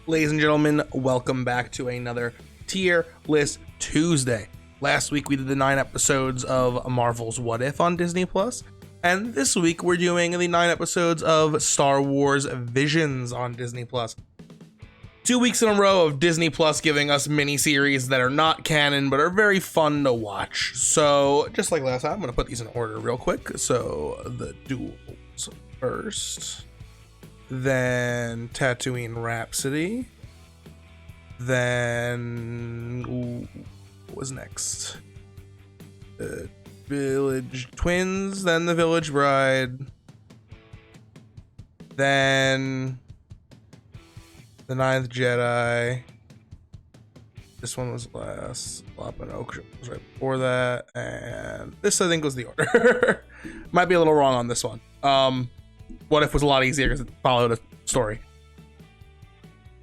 Ladies and gentlemen, welcome back to another Tier List Tuesday. Last week we did the 9 episodes of Marvel's What If on Disney Plus, and this week we're doing the 9 episodes of Star Wars Visions on Disney Plus. 2 weeks in a row of Disney Plus giving us miniseries that are not canon but are very fun to watch. So just like last time, I'm going to put these in order real quick. So the Duels first, then Tatooine Rhapsody, then what was next? The Village Twins, then The Village Bride, then The Ninth Jedi. This one was last. Lop and Oak was right before that, and this I think was the order. Might be a little wrong on this one. What If was a lot easier because it followed a story.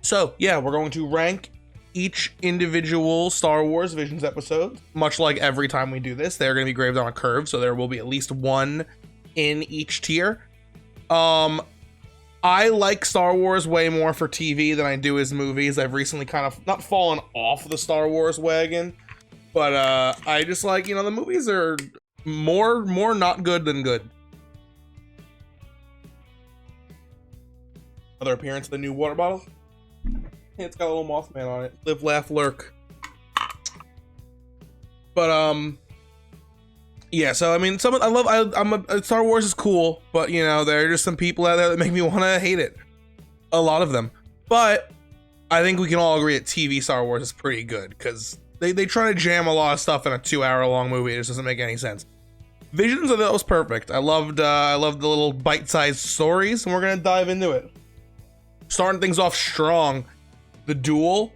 So yeah, we're going to rank each individual Star Wars Visions episode. Much like every time we do this, they're going to be graded on a curve, so there will be at least one in each tier. I like Star Wars way more for TV than I do as movies. I've recently kind of not fallen off the Star Wars wagon, but I just like, the movies are more not good than good. Another appearance of the new water bottle. It's got a little Mothman on it. Live, laugh, lurk. But yeah. So I mean, Star Wars is cool, but there are just some people out there that make me want to hate it. A lot of them. But I think we can all agree that TV Star Wars is pretty good because they try to jam a lot of stuff in a 2-hour-long movie. It just doesn't make any sense. Visions of that was perfect. I loved the little bite-sized stories, and we're gonna dive into it. Starting things off strong, The Duel,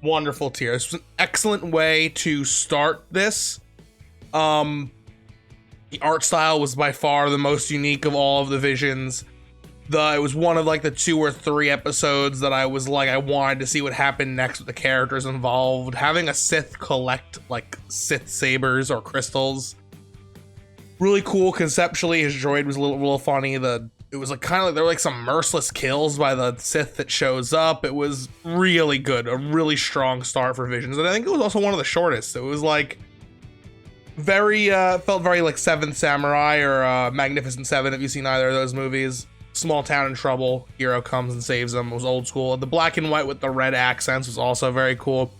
wonderful tier. This was an excellent way to start this. The art style was by far the most unique of all of the Visions. It was one of the 2 or 3 episodes that I was like, I wanted to see what happened next with the characters involved. Having a Sith collect Sith sabers or crystals, really cool conceptually. His droid was a little funny. It was there were some merciless kills by the Sith that shows up. It was really good, a really strong start for Visions, and I think it was also one of the shortest. It was very felt very Seventh Samurai or Magnificent Seven, if you've seen either of those movies. Small town in trouble, hero comes and saves them. It was old school. The black and white with the red accents was also very cool.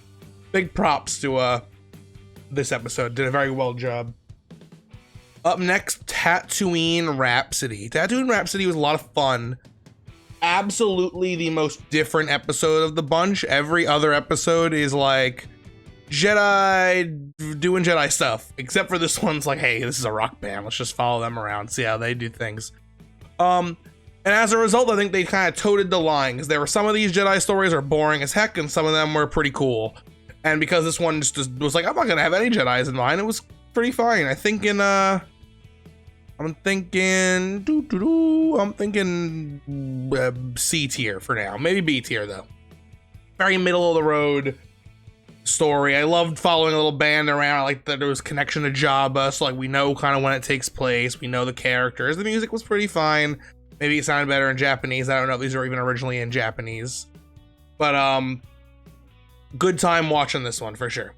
Big props to this episode. Did a very well job. Up next, Tatooine Rhapsody. Tatooine Rhapsody was a lot of fun. Absolutely the most different episode of the bunch. Every other episode is Jedi doing Jedi stuff, except for this one's hey, this is a rock band. Let's just follow them around, see how they do things. And as a result, I think they kind of toted the line because there were some of these Jedi stories are boring as heck, and some of them were pretty cool. And because this one just was I'm not gonna have any Jedis in mind, it was pretty fine. I'm thinking C tier for now. Maybe B tier though. Very middle of the road story. I loved following a little band around. I liked that there was connection to Jabba, so we know kind of when it takes place. We know the characters. The music was pretty fine. Maybe it sounded better in Japanese. I don't know if these were even originally in Japanese. But good time watching this one for sure.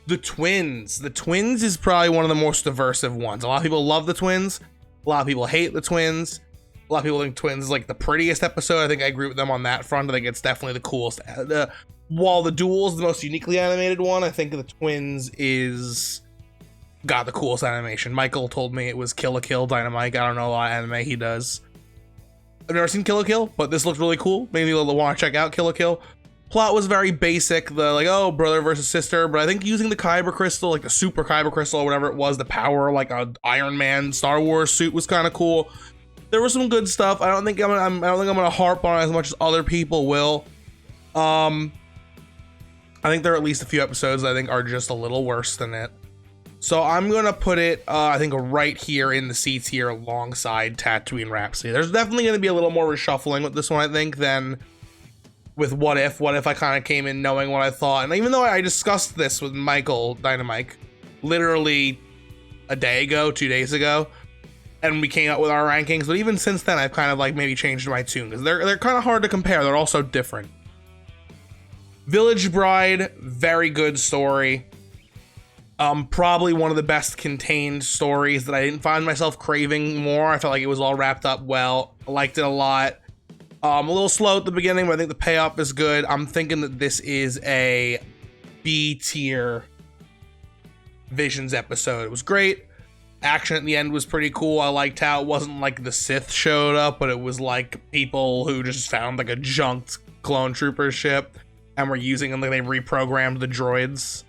The Twins. The Twins is probably one of the most diversive ones. A lot of people love the Twins. A lot of people hate the Twins. A lot of people think Twins is the prettiest episode. I think I agree with them on that front. I think it's definitely the coolest. While the Duel is the most uniquely animated one, I think the Twins is got the coolest animation. Michael told me it was Kill la Kill Dynamite. I don't know a lot of anime he does. I've never seen Kill la Kill, but this looks really cool. Maybe you'll want to check out Kill la Kill. Plot was very basic, brother versus sister, but I think using the Kyber crystal, the super Kyber crystal or whatever it was, the power a Iron Man Star Wars suit was kind of cool. There was some good stuff. I don't think I'm gonna harp on it as much as other people will. I think there are at least a few episodes that I think are just a little worse than it. So I'm gonna put it, I think, right here in the C tier alongside Tatooine Rhapsody. There's definitely gonna be a little more reshuffling with this one, I think, than with What If. What If I kind of came in knowing what I thought, and even though I discussed this with Michael Dynamite literally a day ago, 2 days ago, and we came out with our rankings. But even since then, I've kind of like maybe changed my tune because they're kind of hard to compare. They're also different. Village Bride, very good story. Probably one of the best contained stories that I didn't find myself craving more. I felt like it was all wrapped up well. I liked it a lot. A little slow at the beginning, but I think the payoff is good. I'm thinking that this is a B tier Visions episode. It was great. Action at the end was pretty cool. I liked how it wasn't like the Sith showed up, but it was like people who just found like a junked clone trooper ship and were using them, like they reprogrammed the droids.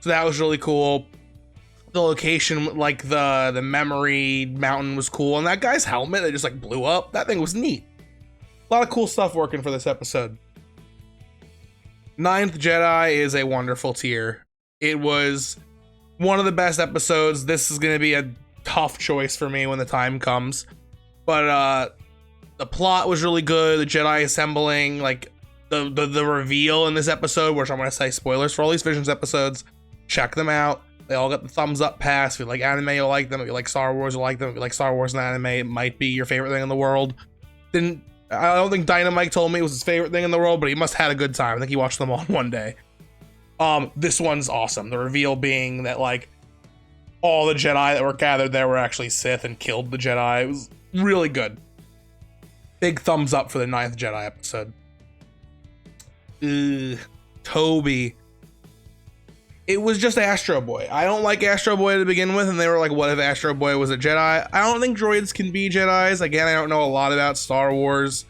So that was really cool. The location, like the memory mountain, was cool, and that guy's helmet that just like blew up, that thing was neat. A lot of cool stuff working for this episode. Ninth Jedi is a wonderful tier. It was one of the best episodes. This is going to be a tough choice for me when the time comes. But the plot was really good. The Jedi assembling, like the reveal in this episode, which I'm going to say spoilers for all these Visions episodes. Check them out. They all got the thumbs up pass. If you like anime, you'll like them. If you like Star Wars, you'll like them. If you like Star Wars and anime, it might be your favorite thing in the world. I don't think Dynamite told me it was his favorite thing in the world, but he must have had a good time. I think he watched them all in one day. This one's awesome. The reveal being that like all the Jedi that were gathered there were actually Sith and killed the Jedi. It was really good. Big thumbs up for the Ninth Jedi episode. Toby. It was just Astro Boy. I don't like Astro Boy to begin with, and they were like, what if Astro Boy was a Jedi? I don't think droids can be Jedis. Again, I don't know a lot about Star Wars,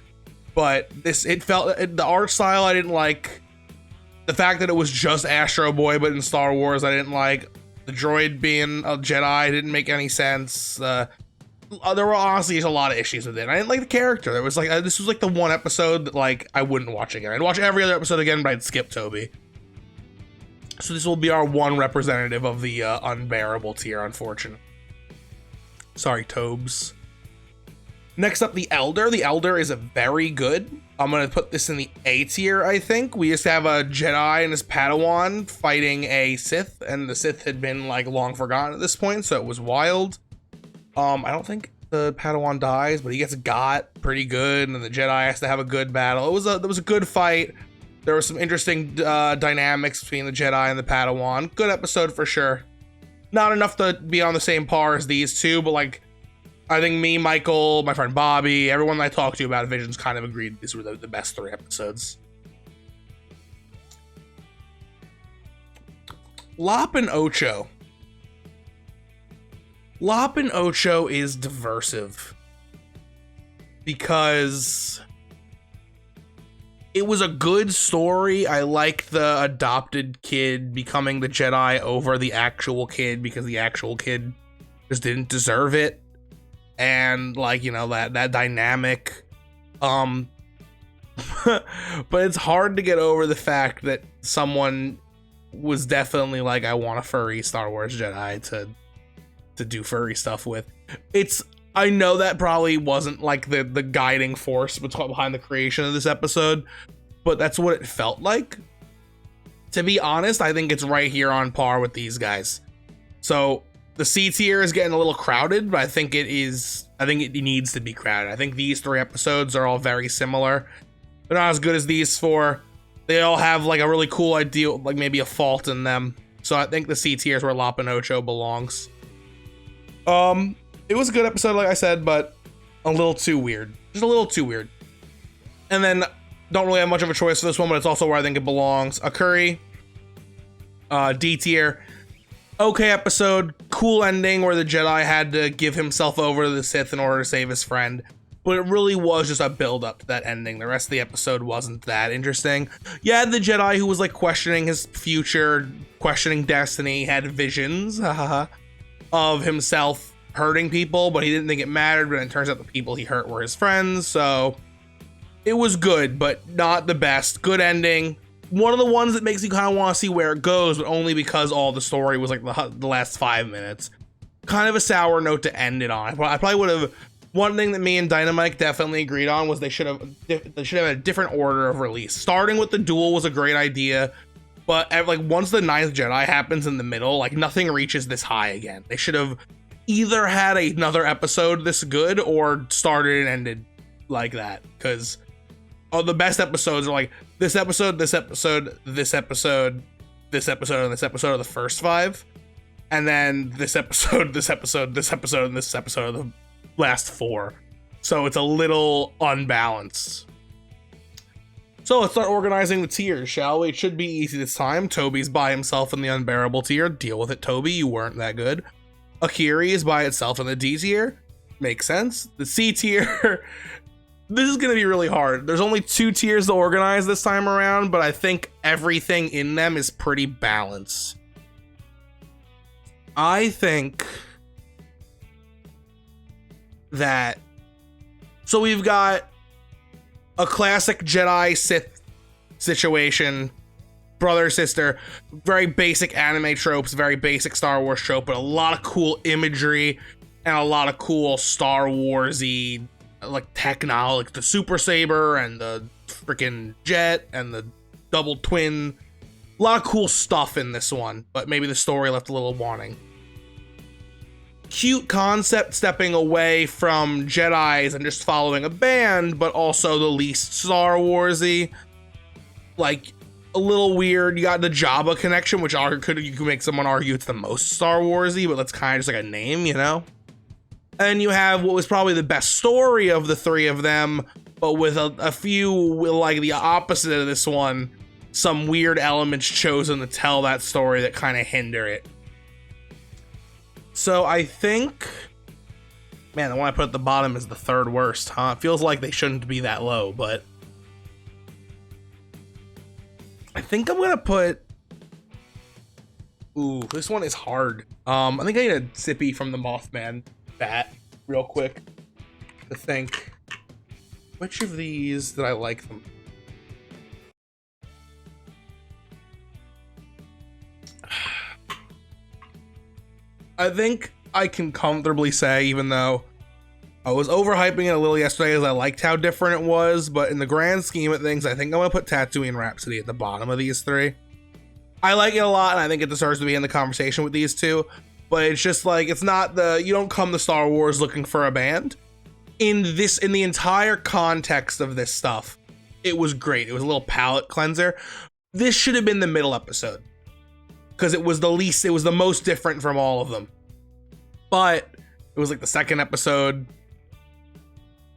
but the art style I didn't like. The fact that it was just Astro Boy, but in Star Wars I didn't like. The droid being a Jedi didn't make any sense. There were honestly just a lot of issues with it. I didn't like the character. There was like this was like the one episode that like I wouldn't watch again. I'd watch every other episode again, but I'd skip Toby. So this will be our one representative of the unbearable tier, unfortunately. Sorry, Tobes. Next up, the Elder. The Elder is a very good. I'm going to put this in the A tier, I think. We just have a Jedi and his Padawan fighting a Sith, and the Sith had been like long forgotten at this point, so it was wild. I don't think the Padawan dies, but he gets got pretty good, and the Jedi has to have a good battle. It was a good fight. There were some interesting dynamics between the Jedi and the Padawan. Good episode for sure. Not enough to be on the same par as these two, but like, I think me, Michael, my friend Bobby, everyone that I talked to about Visions kind of agreed these were the best 3 episodes. Lop and Ocho. Lop and Ocho is diversive because it was a good story. I liked the adopted kid becoming the Jedi over the actual kid because the actual kid just didn't deserve it. And like, you know, that dynamic. But it's hard to get over the fact that someone was definitely like, I want a furry Star Wars Jedi to do furry stuff with. I know that probably wasn't like the guiding force behind the creation of this episode, but that's what it felt like. To be honest, I think it's right here on par with these guys. So the C tier is getting a little crowded, but I think it needs to be crowded. I think these 3 episodes are all very similar. They're not as good as these 4. They all have like a really cool idea, like maybe a fault in them. So I think the C tier is where Lop and Ocho belongs. It was a good episode, like I said, but a little too weird. Just a little too weird. And then, don't really have much of a choice for this one, but it's also where I think it belongs. Akuri, D tier. Okay episode, cool ending where the Jedi had to give himself over to the Sith in order to save his friend. But it really was just a build up to that ending. The rest of the episode wasn't that interesting. You had the Jedi who was like questioning his future, questioning destiny, had visions of himself hurting people, but he didn't think it mattered. But it turns out the people he hurt were his friends. So it was good, but not the best. Good ending. One of the ones that makes you kind of want to see where it goes, but only because all the story was like the last 5 minutes. Kind of a sour note to end it on. I probably would have. One thing that me and Dynamite definitely agreed on was they should have a different order of release. Starting with the duel was a great idea, but like once the 9th Jedi happens in the middle, like nothing reaches this high again. They should have either had another episode this good or started and ended like that, because the best episodes are like this episode, this episode, this episode, this episode, and this episode are the first 5, and then this episode, this episode, this episode, and this episode are the last 4. So it's a little unbalanced. So let's start organizing the tiers, shall we? It should be easy this time. Toby's by himself in the unbearable tier. Deal with it, Toby. You weren't that good. Akiri is by itself in the D tier. Makes sense. The C tier. This is going to be really hard. There's only 2 tiers to organize this time around, but I think everything in them is pretty balanced. I think that... So we've got a classic Jedi Sith situation, brother, sister, very basic anime tropes, very basic Star Wars trope, but a lot of cool imagery and a lot of cool Star Wars-y like technology, like the super saber and the freaking jet and the double twin. A lot of cool stuff in this one, but maybe the story left a little wanting. Cute concept, stepping away from Jedis and just following a band, but also the least Star Warsy. Like a little weird. You got the Jabba connection, which you could make someone argue it's the most Star Warsy, but that's kind of just like a name, you know? And you have what was probably the best story of the 3 of them, but with a few, like the opposite of this one, some weird elements chosen to tell that story that kind of hinder it. So I think, man, the one I put at the bottom is the 3rd worst, huh? It feels like they shouldn't be that low, but I think I'm gonna put, ooh, this one is hard. I think I need a sippy from the Mothman bat real quick to think which of these did I like them. I think I can comfortably say, even though I was overhyping it a little yesterday as I liked how different it was, but in the grand scheme of things, I think I'm gonna put Tatooine Rhapsody at the bottom of these 3. I like it a lot, and I think it deserves to be in the conversation with these 2. But it's just like, it's not you don't come to Star Wars looking for a band. In the entire context of this stuff, it was great. It was a little palate cleanser. This should have been the middle episode, because it was the most different from all of them. But it was like the 2nd episode.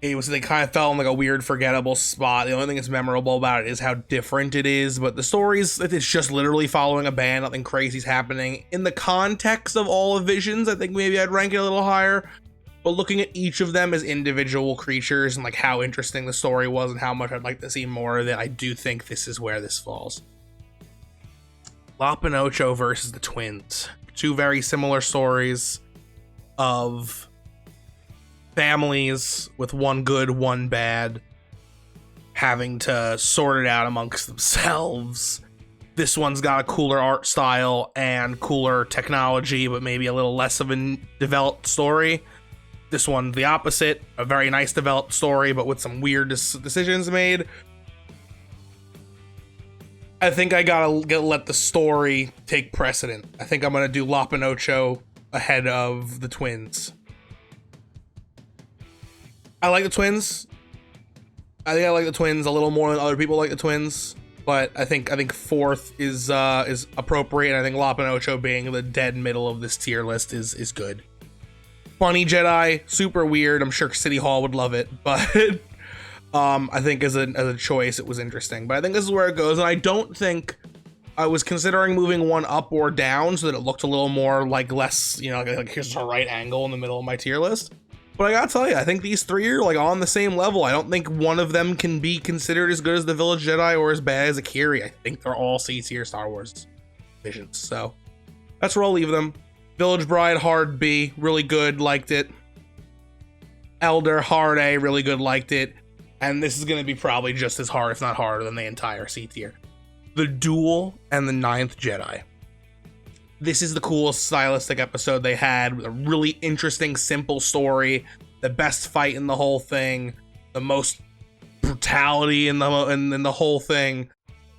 They kind of fell in like a weird, forgettable spot. The only thing that's memorable about it is how different it is. But the stories, it's just literally following a band. Nothing crazy's happening. In the context of all of Visions, I think maybe I'd rank it a little higher. But looking at each of them as individual creatures and like how interesting the story was and how much I'd like to see more of it, I do think this is where this falls. Lop and Ocho versus the twins. 2 very similar stories of families with one good, one bad, having to sort it out amongst themselves. This one's got a cooler art style and cooler technology, but maybe a little less of a developed story. This one's the opposite, a very nice developed story, but with some weird decisions made. I think I gotta let the story take precedent. I think I'm gonna do Lop and Ocho ahead of the twins. I like the twins. I think I like the twins a little more than other people like the twins, but I think 4th is appropriate. And I think Lop and Ocho being the dead middle of this tier list is good. Funny Jedi, super weird. I'm sure City Hall would love it, but I think as a choice it was interesting. But I think this is where it goes, and I don't think I was considering moving one up or down so that it looked a little more like less, you know, like here's a right angle in the middle of my tier list. But I gotta tell you, I think these 3 are like on the same level. I don't think one of them can be considered as good as the Village Jedi or as bad as Akiri. I think they're all C tier Star Wars Visions. So that's where I'll leave them. Village Bride, hard B, really good, liked it. Elder, hard A, really good, liked it. And this is gonna be probably just as hard, if not harder, than the entire C tier. The Duel and the 9th Jedi. This is the coolest stylistic episode they had, with a really interesting, simple story, the best fight in the whole thing, the most brutality in the whole thing.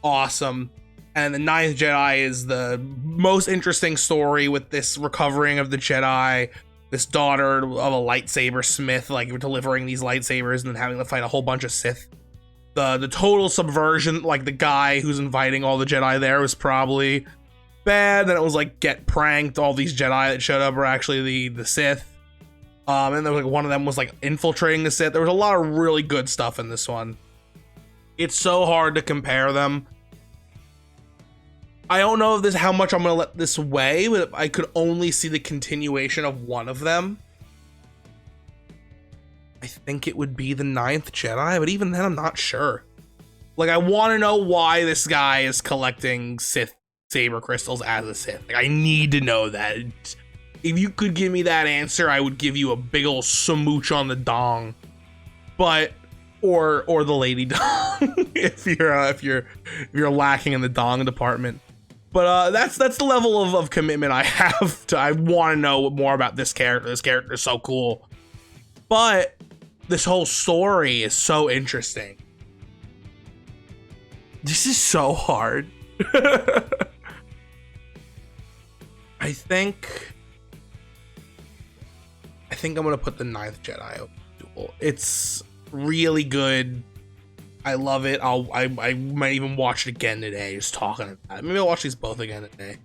Awesome. And the 9th Jedi is the most interesting story with this recovering of the Jedi, this daughter of a lightsaber smith, like delivering these lightsabers and then having to fight a whole bunch of Sith. The total subversion, like the guy who's inviting all the Jedi there was probably bad. Then it was like get pranked. All these Jedi that showed up were actually the Sith. And there was like one of them was like infiltrating the Sith. There was a lot of really good stuff in this one. It's so hard to compare them. I don't know if this how much I'm gonna let this weigh, but I could only see the continuation of one of them. I think it would be the 9th Jedi, but even then I'm not sure. Like, I want to know why this guy is collecting Sith saber crystals as a Sith. Like, I need to know that. If you could give me that answer, I would give you a big ol' smooch on the dong. But or the lady dong if you're lacking in the dong department. But that's the level of commitment I have to. I want to know more about this character. This character is so cool. But this whole story is so interesting. This is so hard. I think I'm gonna put the 9th Jedi Duel. It's really good. I love it. I might even watch it again today, just talking about it. Maybe I'll watch these both again today.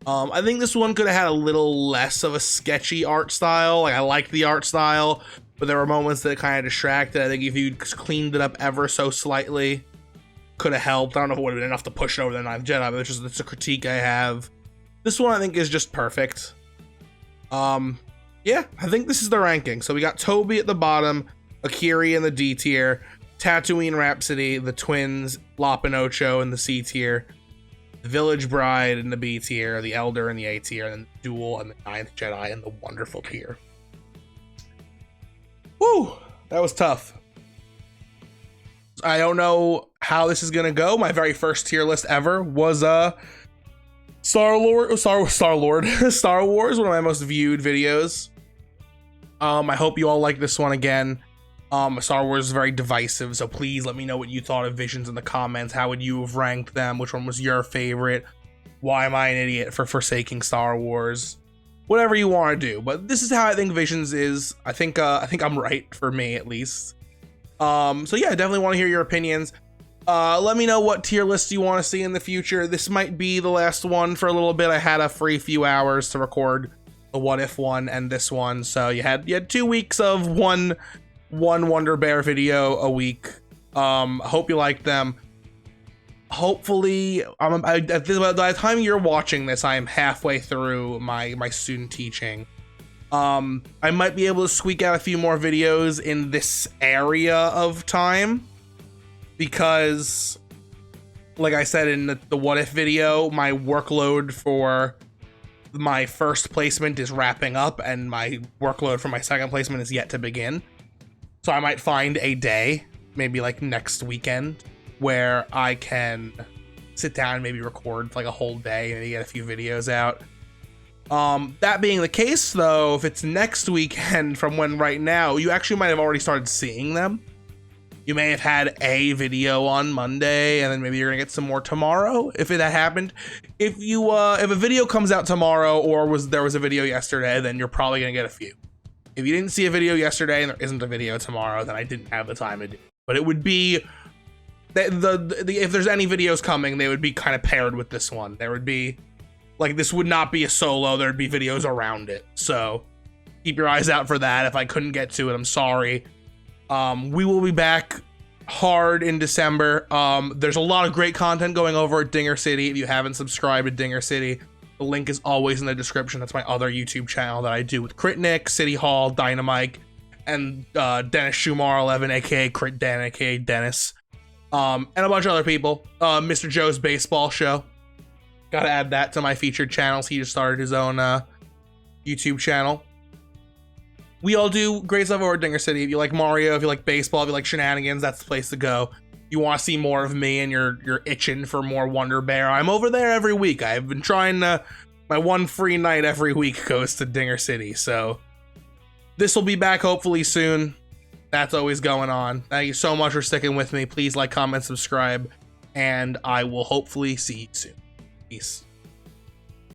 I think this one could have had a little less of a sketchy art style. Like, I liked the art style, but there were moments that kind of distracted. I think if you cleaned it up ever so slightly, could have helped. I don't know if it would have been enough to push it over the 9th Jedi, but it's a critique I have. This one I think is just perfect. Yeah, I think this is the ranking. So we got Toby at the bottom, Akiri in the D tier, Tatooine Rhapsody, the twins, Lop and Ocho in the C tier, the Village Bride in the B tier, the Elder in the A tier, and then the Duel and the 9th Jedi in the Wonderful tier. Woo! That was tough. I don't know how this is gonna go. My very first tier list ever was Star Wars, one of my most viewed videos. I hope you all like this one again. Star Wars is very divisive, so please let me know what you thought of Visions in the comments. How would you have ranked them? Which one was your favorite? Why am I an idiot for forsaking Star Wars? Whatever you want to do, but this is how I think Visions is. I think I'm right, for me at least. So yeah, I definitely want to hear your opinions. Let me know what tier lists you want to see in the future. This might be the last one for a little bit. I had a free few hours to record the What If one and this one, so you had 2 weeks of one Wonder Bear video a week. Hope you liked them. Hopefully, by the time you're watching this, I am halfway through my student teaching. I might be able to squeak out a few more videos in this area of time, because like I said in the What If video, my workload for my first placement is wrapping up and my workload for my second placement is yet to begin. So I might find a day, maybe like next weekend, where I can sit down and maybe record like a whole day and maybe get a few videos out. That being the case though, if it's next weekend from when right now, you actually might have already started seeing them. You may have had a video on Monday, and then maybe you're gonna get some more tomorrow if that happened. If a video comes out tomorrow, or there was a video yesterday, then you're probably gonna get a few. If you didn't see a video yesterday and there isn't a video tomorrow, then I didn't have the time to do it. But it would be if there's any videos coming, they would be kind of paired with this one. There would be like, this would not be a solo. There'd be videos around it. So keep your eyes out for that. If I couldn't get to it, I'm sorry. We will be back hard in December. There's a lot of great content going over at Dinger City. If you haven't subscribed to Dinger City, the link is always in the description. That's my other YouTube channel that I do with Critnik, City Hall, Dynamite, and Dennis Schumar 11, aka Crit Dan, aka Dennis, and a bunch of other people. Mr. Joe's Baseball Show. Gotta add that to my featured channels. He just started his own YouTube channel. We all do great stuff over at Dinger City. If you like Mario, if you like baseball, if you like shenanigans, that's the place to go. You want to see more of me and you're itching for more Wonder Bear, I'm over there every week. I've been trying to, my one free night every week goes to Dinger City. So this will be back hopefully soon. That's always going on. Thank you so much for sticking with me. Please like, comment, subscribe, and I will hopefully see you soon. Peace.